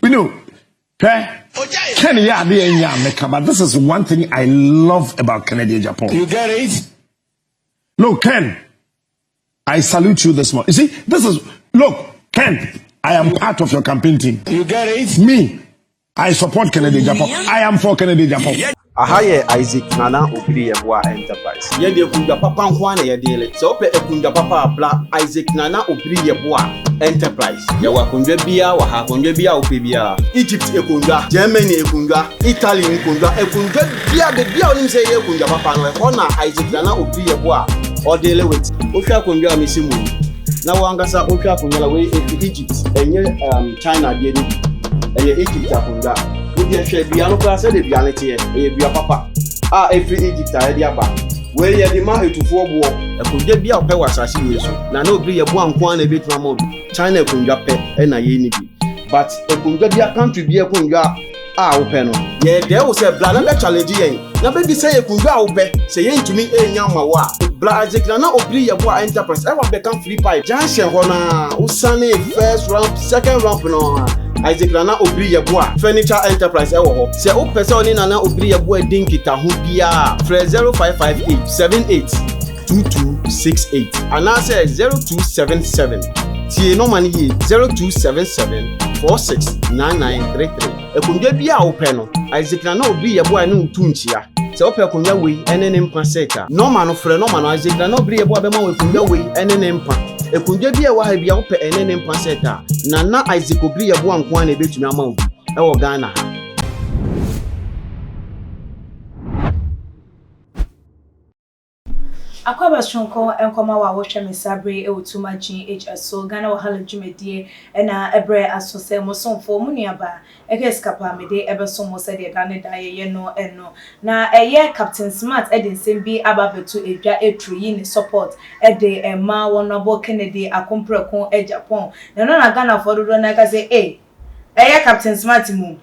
We know. Okay? But this is one thing I love about Kennedy Agyapong. You get it? Look, Ken, I salute you this morning. You see, look, Ken, I am part of your campaign team. You get it? Me, I support Kennedy Agyapong. I am for Kennedy Agyapong. Ahaye Isaac Nana Obiri Yeboah Enterprise. Yede kunja papa nkwana yedele. Se ope kunja papa bla Isaac Nana Obiri Yeboah Enterprise. Ya wakunja bia wa hakunja bia opebia. Egypt ekunja, Germany ekunja, Italy ekunja, ekunja bia de bia onim se ye kunja papa no. Ona Isaac Nana Obiri Yeboah odele with. Ohwa kunja misimu. Na wangasa ohwa kunja la we Egypt enye China de ni. Eye Egypt akunja. We share biano class de bianity e bia papa every Egypt aba we ye the man to for bo e kunja bia ope wasase we so na na obi ye bo anko na betuma mo China kunja pe e na ye ni bi but e kunja bia country bia kunja ope no ye there wo say bla na be challenge yen na be bi say ye kunja ope say ye ntumi enya ma wa bla Isaac na Obiri Yeboah Enterprise e wa be kan free pie junction ho na usane first round second round no Isaac Nana Obiri Yeboah Furniture Enterprise ewo ho. Se o pese oni Nana Obiri Yeboah din kita ho bia. Fre 0558 782268. Ana se 0277. Tie no mani yi 0277 469933. Ekunja bia o pe no. Isaac Nana Obiri Yeboah no ntunchia. Se o pe kunja we enene mpa seta. No man no fre no man Isaac Nana Obiri Yeboah be ma we kunja we enene mpa. Ekunja bia wa ha bia wo pe enene mpa seta. Nana Isaac Obiri Yeboah nkwa na ebetumi ama obi e wo Ghana ha. Akwaba shonko enkoma wa wohwe mesabre e otuma GHSO Ghana wa hala dwumedie na ebre asose mo sonfo mu nuaba ekeskapa mede ebeso mo se de Ghana da ye no eno na eye Captain Smart edensem bi ababetu edwa etruyi ni support ede ema wonabo Kennedy akompreko Agyapong na Ghana fododo na ka say eye Captain Smart mu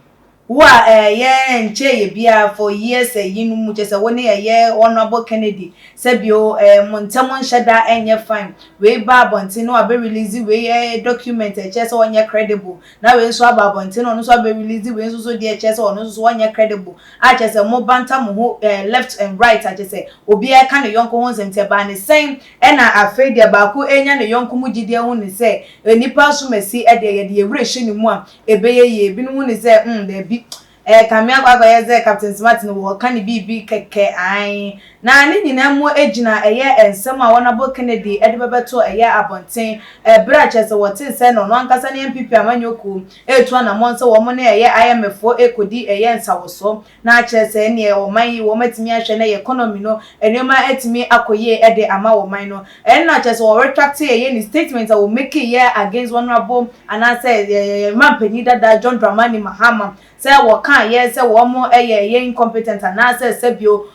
wa ye nche ye bia for years yinu mu chese woni ye honorable Kennedy sebio montamon shada enye fine we ba bonti no abe release we document chese onye credible na we so aba bonti no so abe release we so de chese ono so onye credible a chese mo banta mo ho left and right a chese obi e ka ne yonko ho nsem ba ne sen e na afei de ba ko enya ne yonko mu gide ho ne se nipa so masi e de ye de ewre hye ni mu a ebe ye bi no ne se de kamia kwa yeze Captain Smart no wo kan bibi keke ai na ni nyina mu ejina eye ensem a wonabo Kennedy edebebeto eye abonten branches wotin se no ankasa ne MPP amanyoku etu na monse wo mo na eye IMF ekodi eye nsawoso na chese ne o man wo matimi ahwe na economy no enema etimi akoye ede ama wo man no na chese wo retract eye ni statement wo make ye against honorable anase man penida da John Dramani Mahama say wo kan ye say wo mo ye incompetent na say sebio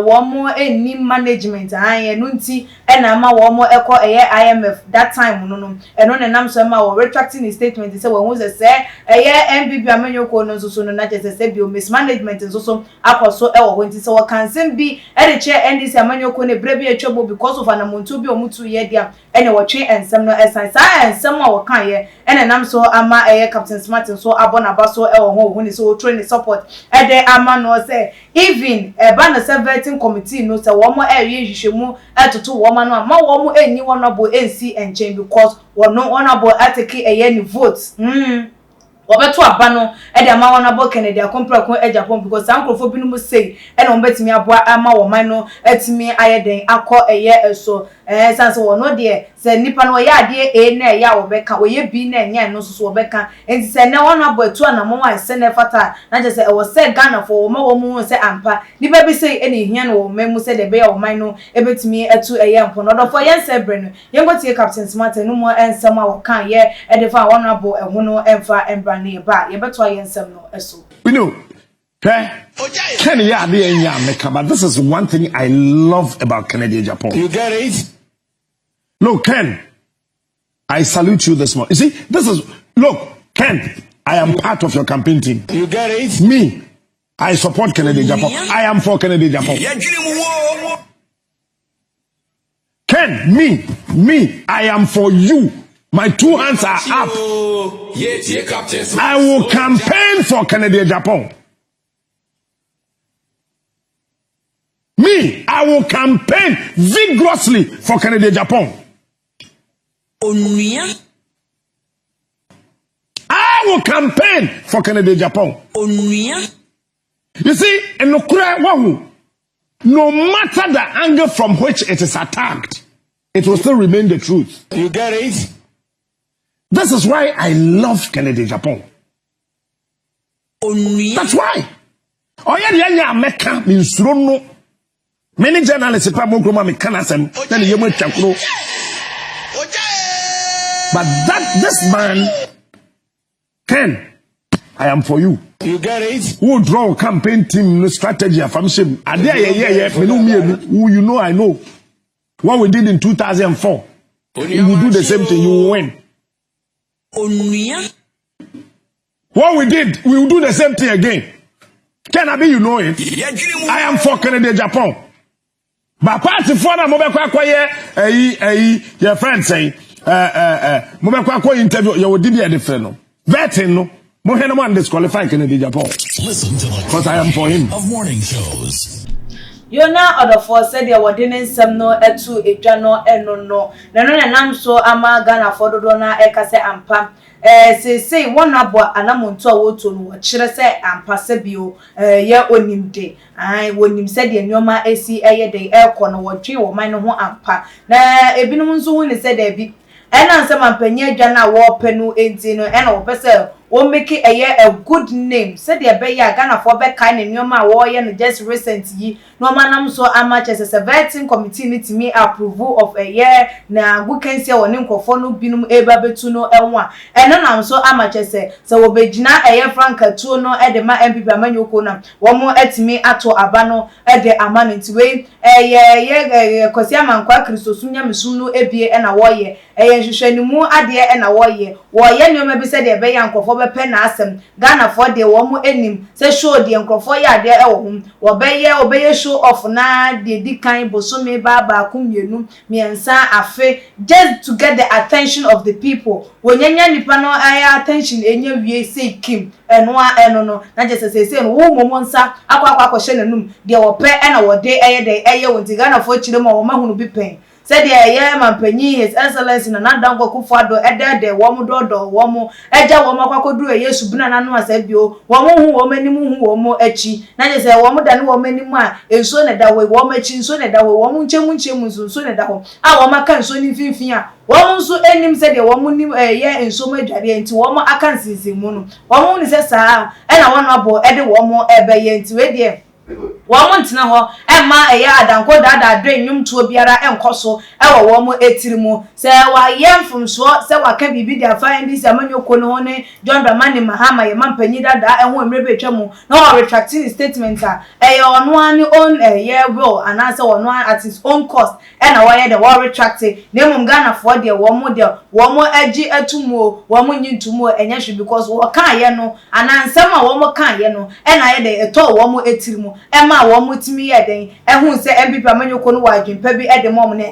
wo mo eni management ye no nti na ma wo mo ekọ IMF that time no eno ne nam so ma wo retracting the statement say wo hu say MPP amanyoko no so no na je say sebio mismanagement so akoso wo ho nti say wo kan sem bi de che NDC amanyoko ne brebi etwebo because of anamonto bi omutu ye dia ene wo twe ensem no esan sa ensem a wo kan ye ene nam so ama Captain Smart so abona ba so wo ho so train support ede ama no say even ba na vetting committee no say wo mo hwehwemu atoto wo ma no ama wo mo enyi honorable NC enchen because wo no honorable atake ni vote obeto aba no ede ama honorable Kennedy akompreko Agyapong because sankrofo bi no mu say ene on betimi aboa ama wo man no atimi ayeden akọ eso sanse wo no de se nipa no ya ade na ya wo beka oye bi na nya no so wo beka enti se ne honorable etu na mo wa se ne fata na je se e wo se Ghana for wo ma wo mu se ampa nipa bi say ene hia no wo memu se de be ya wo man no ebetimi atu mpo no do for yen se bre no yen go tie Captain Smart no mo ensem a wo kan ye ede fa honorable ehu no emfa embra ne ba ye beto ayensem no eso we know Ken but this is one thing I love about Kennedy Agyapong. You get it? Look, Ken, I salute you this morning. You see, look, Ken, I am part of your campaign team. You get it? Me, I support Kennedy Agyapong. I am for Kennedy Agyapong. Ken, me, I am for you. My 2 hands are up. I will campaign for Kennedy Agyapong. Me, I will campaign vigorously for Kennedy Agyapong. I will campaign for Kennedy Agyapong. You see, in no matter the angle from which it is attacked, it will still remain the truth. You get it? This is why I love Kennedy Agyapong. That's why. Oh yeah, Mecca means no. Many journalists are more me canasem than you might But this man Ken, I am for you. You get it? Who draw campaign team strategy from him? I know. What we did in 2004. You will do the same thing, you will win. What we did, we will do the same thing again. Can I be, you know it? I am for Kennedy Agyapong. But party for na mobekwa your friend say mobekwa interview you will be a different no. Vetting no. Mo hen man disqualify Kennedy Agyapong. Listen to the because I am for him. Of morning shows. You na order for said there were didn't some no etu ejano no. Na nam so ama Ghana for do na ekase ampa. Say one abo anamonto a woto no kire se ampa se bio ye onimde. Ai wonim said ye nyoma esi eye de ekọ no wotwe wo man no ho ampa. Na ebinom nso hu ne said e bi. Ena nsem ampanye adwa na wo penu enti no ena wo pese wo make a good name said the be ya Ghana for be kind nyoma wo ye no just recent yi no manam so amache se vetting committee ni timi approval of a year na go can say woni nkofo no binum eba betu no enwa eno nam so amache se wo begina frank atuo no e de ma MPP amanyoko na wo mo atimi ato aba no e de amanenti we ye kosi amankwa kristosu nya mesum no ebie e na wo ye hwehwanimu ade e na wo ye nyoma bi se de be ya nkofo be pe na asem Ghana for de wo mo enim se show de nkofo ya de e wo hum wo be show off na de dikan bosome ba kumienu miensa afe just to get the attention of the people wonyanya nipa no attention enya wie say kim eno no na just say no wo momo nsa akwa hye nanum de wo pe na wo de eye wonti Ghana for chire mo wo mahunu bi pen said ye mampanyi his excellence na nadango kufado edede wo mo dodo wo mo eja wo makwakoduru yesu buna nanu asabio wo mo hu wo manimu hu wo mo achi na je se wo mo dane wo manimu a enso na dawo wo mo achi enso na dawo wo mo nchemu enso na dawo a wo maka enso ni finfin a wo mo nso enim said wo mo nim ye enso mo adware enti wo mo aka nsinsimu no wo mo ni se saa e na wo no abo ede wo mo ebe ye enti we de Woman tina ho emma eya adanko dada dwen nwumto biara enkoso ewo wo mo etirimu se wa yemfumso se wa ka bibi dia find this amanyoko no ho ne John Dramani Mahama ye mampanyi dada eho emrebe twam no wa retracting statement a eya ono ani own ye will anase ono at his own cost e na wa ye de wa retract nemum Ghana for de wo mo agi atumo wo mo nyintumo enye because wo kan ye no anansem a wo mo kan ye no e na ye de eto wo mo etirimu Emma wo mutimi ye den ehun se MPP amanyoko no wa dwempa bi e de mom ne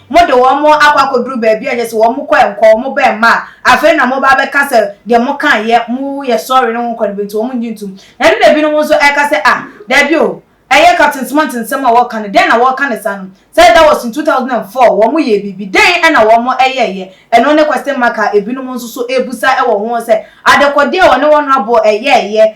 mo de wo mo akwakoduru ba bia je se wo mo kwa enko mo ba ma afa na mo ba be kase de mo kan ye mu ye sorry no nko ne bintu wo mo nyintum na de bi no mo so e kase da bi o eye Captain Smart nsem a wo kan den na wo kan san said that was in 2004 wo mo ye bibi den e na wo mo eye eno ne question mark ebi no mo nso so ebusa e wo ho se adekode wo ne wo no abo eye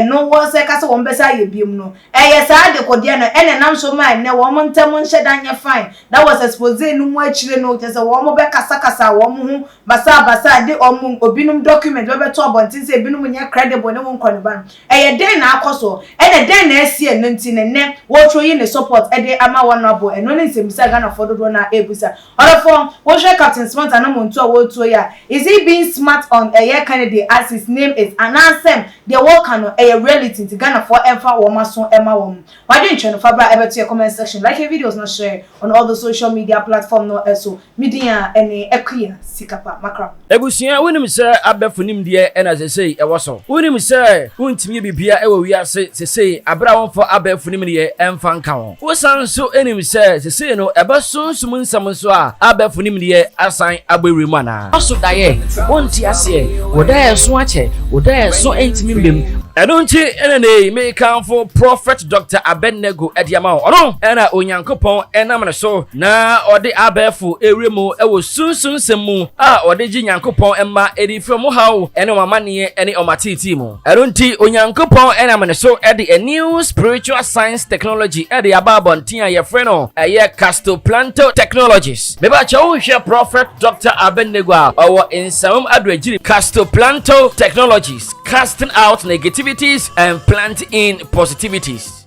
no wo se kase wo mbesa ye biem no eye sa adekode no ene nam so man ne wo mo ntem nhye danye fine that was expose no mu achire no te se wo mo be kasa wo mo ho basa de obinum document we be to abontin se ebinum nya credible ne wo nkone ba eye den na akoso ene den na asie nti ne wo troyi ne support ede ama wo no abo eno ne nsemisa Ghana for do na ebusa orofo wo hwe Captain Smart anamonto a wo to ya is he being smart on eye Kennedy as his name is anansem the work no a reality to Ghana for emfa wo maso ema wo why don't you fabra ebe to your comment section like your videos not share on all the social media platform no eso media ene ekwia sikapa makra ebusia wonim se abefunim de ena sesei e woso wonim se wontimi bibia e wo wiase sesei abra wonfo abefunim de emfa nka ho wo san so enim se no ebe sunsum nsam so a abefunim de asan agbewre mu ana aso daye wonti ase wo daye so ache wo daye so entimi mbem eno nti ene ne me kanfo prophet Dr. Abennego ediama ono ena onyankopon enam ne so na ode abefu ewremu ewo sunsun semu a ode gi nyankopon emma edifremu hawo ene mamane ene omatiti mu eno nti onyankopon enam ne so ede a new spiritual science technology ede ababontin aye freno aye castoplanto technologies beba chawo hwe prophet Dr. Abennego a owo insam adwagiri castoplanto technologies casting out negativities and planting in positivities.